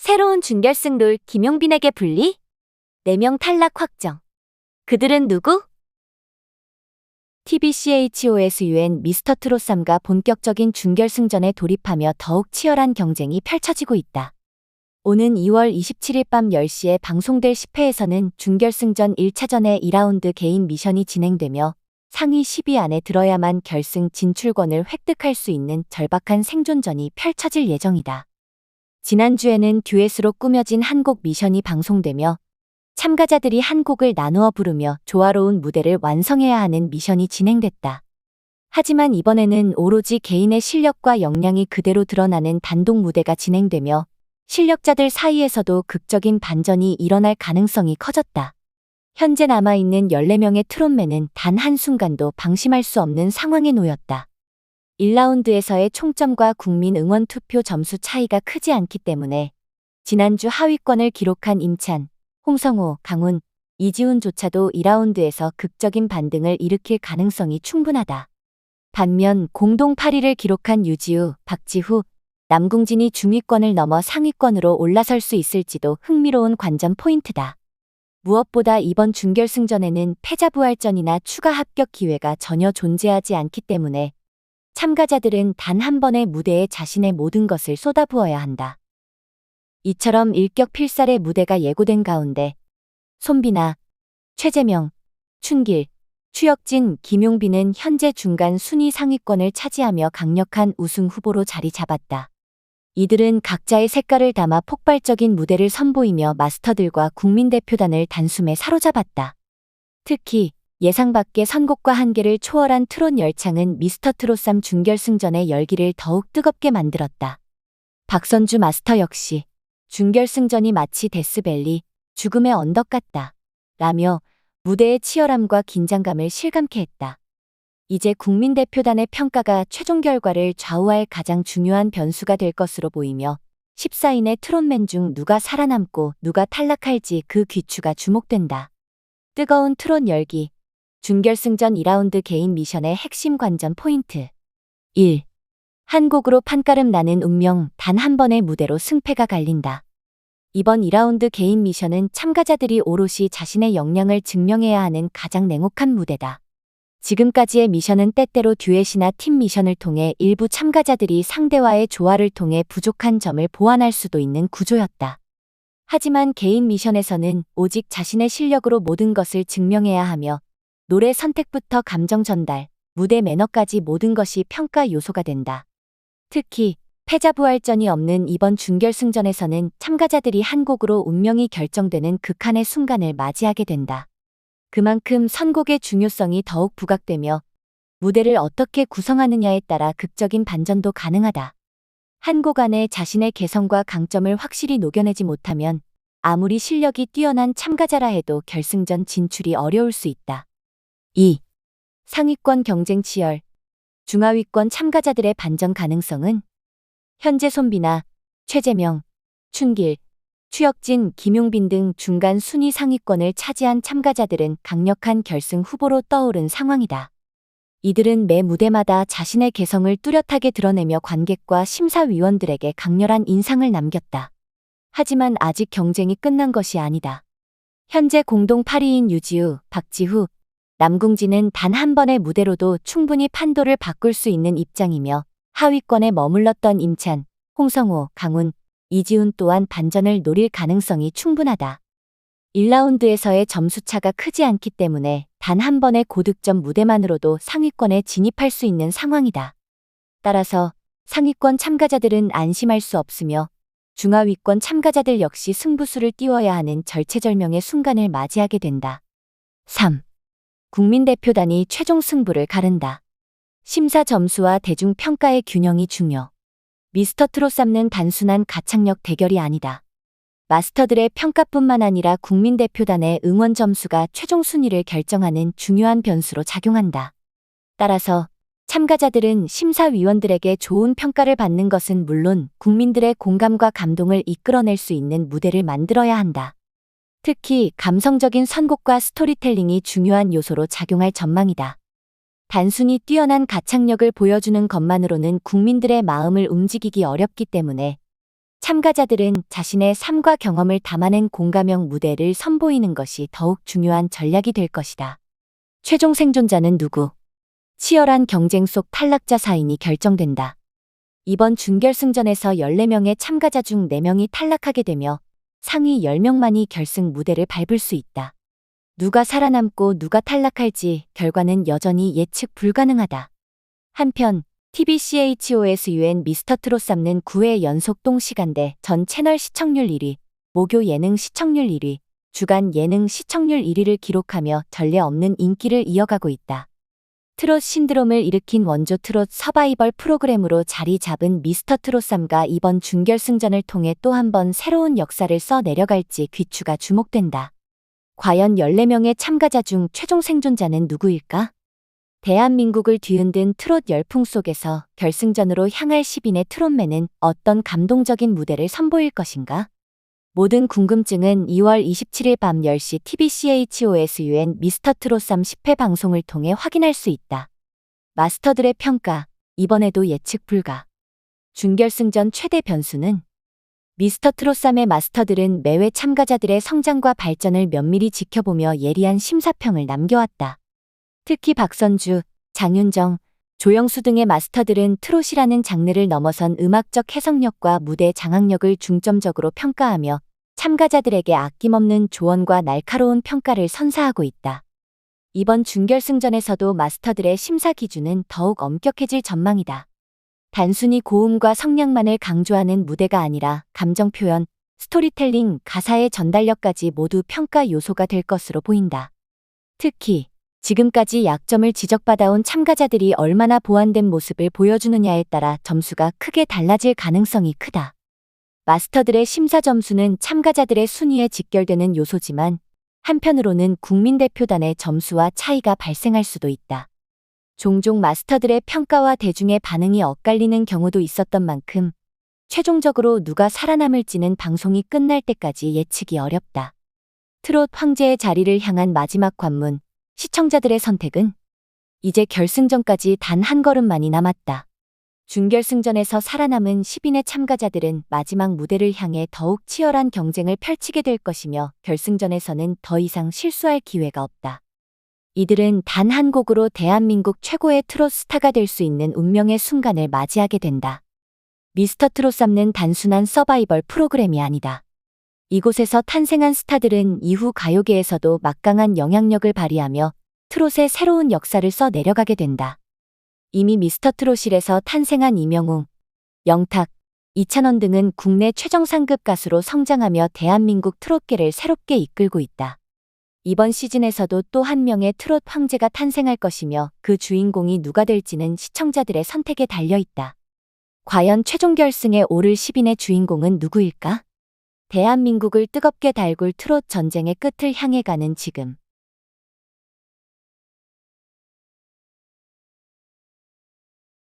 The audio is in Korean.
새로운 준결승 룰 김용빈에게 불리? 4명 탈락 확정. 그들은 누구? TBCHOSUN 미스터트롯3가 본격적인 준결승전에 돌입하며 더욱 치열한 경쟁이 펼쳐지고 있다. 오는 2월 27일 밤 10시에 방송될 10회에서는 준결승전 1차전의 2라운드 개인 미션이 진행되며 상위 10위 안에 들어야만 결승 진출권을 획득할 수 있는 절박한 생존전이 펼쳐질 예정이다. 지난주에는 듀엣으로 꾸며진 한 곡 미션이 방송되며 참가자들이 한 곡을 나누어 부르며 조화로운 무대를 완성해야 하는 미션이 진행됐다. 하지만 이번에는 오로지 개인의 실력과 역량이 그대로 드러나는 단독 무대가 진행되며 실력자들 사이에서도 극적인 반전이 일어날 가능성이 커졌다. 현재 남아있는 14명의 트롯맨은 단 한순간도 방심할 수 없는 상황에 놓였다. 1라운드에서의 총점과 국민 응원 투표 점수 차이가 크지 않기 때문에 지난주 하위권을 기록한 임찬, 홍성호, 강훈, 이지훈조차도 2라운드에서 극적인 반등을 일으킬 가능성이 충분하다. 반면 공동 8위를 기록한 유지우, 박지후, 남궁진이 중위권을 넘어 상위권으로 올라설 수 있을지도 흥미로운 관전 포인트다. 무엇보다 이번 준결승전에는 패자부활전이나 추가 합격 기회가 전혀 존재하지 않기 때문에 참가자들은 단 한 번의 무대에 자신의 모든 것을 쏟아부어야 한다. 이처럼 일격필살의 무대가 예고된 가운데 손비나, 최재명, 춘길, 추혁진, 김용빈은 현재 중간 순위 상위권을 차지하며 강력한 우승 후보로 자리 잡았다. 이들은 각자의 색깔을 담아 폭발적인 무대를 선보이며 마스터들과 국민대표단을 단숨에 사로잡았다. 특히 예상 밖의 선곡과 한계를 초월한 트롯 열창은 미스터트롯3 준결승전의 열기를 더욱 뜨겁게 만들었다. 박선주 마스터 역시 준결승전이 마치 데스밸리, 죽음의 언덕 같다 라며 무대의 치열함과 긴장감을 실감케 했다. 이제 국민대표단의 평가가 최종 결과를 좌우할 가장 중요한 변수가 될 것으로 보이며 14인의 트롯맨 중 누가 살아남고 누가 탈락할지 그 귀추가 주목된다. 뜨거운 트롯 열기, 준결승전 2라운드 개인 미션의 핵심 관전 포인트 1. 한 곡으로 판가름 나는 운명, 단 한 번의 무대로 승패가 갈린다. 이번 2라운드 개인 미션은 참가자들이 오롯이 자신의 역량을 증명해야 하는 가장 냉혹한 무대다. 지금까지의 미션은 때때로 듀엣이나 팀 미션을 통해 일부 참가자들이 상대와의 조화를 통해 부족한 점을 보완할 수도 있는 구조였다. 하지만 개인 미션에서는 오직 자신의 실력으로 모든 것을 증명해야 하며 노래 선택부터 감정 전달, 무대 매너까지 모든 것이 평가 요소가 된다. 특히 패자부활전이 없는 이번 준결승전에서는 참가자들이 한 곡으로 운명이 결정되는 극한의 순간을 맞이하게 된다. 그만큼 선곡의 중요성이 더욱 부각되며 무대를 어떻게 구성하느냐에 따라 극적인 반전도 가능하다. 한 곡 안에 자신의 개성과 강점을 확실히 녹여내지 못하면 아무리 실력이 뛰어난 참가자라 해도 결승전 진출이 어려울 수 있다. 2. 상위권 경쟁 치열. 중하위권 참가자들의 반전 가능성은 현재 손비나, 최재명, 춘길, 추혁진, 김용빈 등 중간 순위 상위권을 차지한 참가자들은 강력한 결승 후보로 떠오른 상황이다. 이들은 매 무대마다 자신의 개성을 뚜렷하게 드러내며 관객과 심사위원들에게 강렬한 인상을 남겼다. 하지만 아직 경쟁이 끝난 것이 아니다. 현재 공동 8위인 유지우, 박지후, 남궁진은 단 한 번의 무대로도 충분히 판도를 바꿀 수 있는 입장이며 하위권에 머물렀던 임찬, 홍성호, 강훈, 이지훈 또한 반전을 노릴 가능성이 충분하다. 1라운드에서의 점수차가 크지 않기 때문에 단 한 번의 고득점 무대만으로도 상위권에 진입할 수 있는 상황이다. 따라서 상위권 참가자들은 안심할 수 없으며 중하위권 참가자들 역시 승부수를 띄워야 하는 절체절명의 순간을 맞이하게 된다. 3. 국민대표단이 최종 승부를 가른다. 심사 점수와 대중평가의 균형이 중요. 미스터트롯3는 단순한 가창력 대결이 아니다. 마스터들의 평가뿐만 아니라 국민대표단의 응원 점수가 최종 순위를 결정하는 중요한 변수로 작용한다. 따라서 참가자들은 심사위원들에게 좋은 평가를 받는 것은 물론 국민들의 공감과 감동을 이끌어낼 수 있는 무대를 만들어야 한다. 특히 감성적인 선곡과 스토리텔링이 중요한 요소로 작용할 전망이다. 단순히 뛰어난 가창력을 보여주는 것만으로는 국민들의 마음을 움직이기 어렵기 때문에 참가자들은 자신의 삶과 경험을 담아낸 공감형 무대를 선보이는 것이 더욱 중요한 전략이 될 것이다. 최종 생존자는 누구? 치열한 경쟁 속 탈락자 사인이 결정된다. 이번 준결승전에서 14명의 참가자 중 4명이 탈락하게 되며 상위 10명만이 결승 무대를 밟을 수 있다. 누가 살아남고 누가 탈락할지 결과는 여전히 예측 불가능하다. 한편 TBCHOSUN 미스터트롯 쌈는 9회 연속 동시간대 전 채널 시청률 1위, 목요 예능 시청률 1위, 주간 예능 시청률 1위를 기록하며 전례 없는 인기를 이어가고 있다. 트롯 신드롬을 일으킨 원조 트롯 서바이벌 프로그램으로 자리 잡은 미스터트롯 쌈가 이번 준결승전을 통해 또 한 번 새로운 역사를 써 내려갈지 귀추가 주목된다. 과연 14명의 참가자 중 최종 생존자는 누구일까? 대한민국을 뒤흔든 트롯 열풍 속에서 결승전으로 향할 10인의 트롯맨은 어떤 감동적인 무대를 선보일 것인가? 모든 궁금증은 2월 27일 밤 10시 TBCHOSUN 미스터트롯 쌈 10회 방송을 통해 확인할 수 있다. 마스터들의 평가, 이번에도 예측 불가. 준결승전 최대 변수는? 미스터트롯 쌈의 마스터들은 매회 참가자들의 성장과 발전을 면밀히 지켜보며 예리한 심사평을 남겨왔다. 특히 박선주, 장윤정, 조영수 등의 마스터들은 트롯이라는 장르를 넘어선 음악적 해석력과 무대 장악력을 중점적으로 평가하며 참가자들에게 아낌없는 조언과 날카로운 평가를 선사하고 있다. 이번 준결승전에서도 마스터들의 심사 기준은 더욱 엄격해질 전망이다. 단순히 고음과 성량만을 강조하는 무대가 아니라 감정 표현, 스토리텔링, 가사의 전달력까지 모두 평가 요소가 될 것으로 보인다. 특히 지금까지 약점을 지적받아온 참가자들이 얼마나 보완된 모습을 보여주느냐에 따라 점수가 크게 달라질 가능성이 크다. 마스터들의 심사 점수는 참가자들의 순위에 직결되는 요소지만 한편으로는 국민대표단의 점수와 차이가 발생할 수도 있다. 종종 마스터들의 평가와 대중의 반응이 엇갈리는 경우도 있었던 만큼 최종적으로 누가 살아남을지는 방송이 끝날 때까지 예측이 어렵다. 트롯 황제의 자리를 향한 마지막 관문, 시청자들의 선택은? 이제 결승전까지 단 한 걸음만이 남았다. 준결승전에서 살아남은 10인의 참가자들은 마지막 무대를 향해 더욱 치열한 경쟁을 펼치게 될 것이며 결승전에서는 더 이상 실수할 기회가 없다. 이들은 단 한 곡으로 대한민국 최고의 트롯 스타가 될 수 있는 운명의 순간을 맞이하게 된다. 미스터트롯 쌈는 단순한 서바이벌 프로그램이 아니다. 이곳에서 탄생한 스타들은 이후 가요계에서도 막강한 영향력을 발휘하며 트롯의 새로운 역사를 써 내려가게 된다. 이미 미스터트롯실에서 탄생한 이명웅, 영탁, 이찬원 등은 국내 최정상급 가수로 성장하며 대한민국 트롯계를 새롭게 이끌고 있다. 이번 시즌에서도 또 한 명의 트롯 황제가 탄생할 것이며 그 주인공이 누가 될지는 시청자들의 선택에 달려 있다. 과연 최종 결승에 오를 10인의 주인공은 누구일까? 대한민국을 뜨겁게 달굴 트롯 전쟁의 끝을 향해 가는 지금.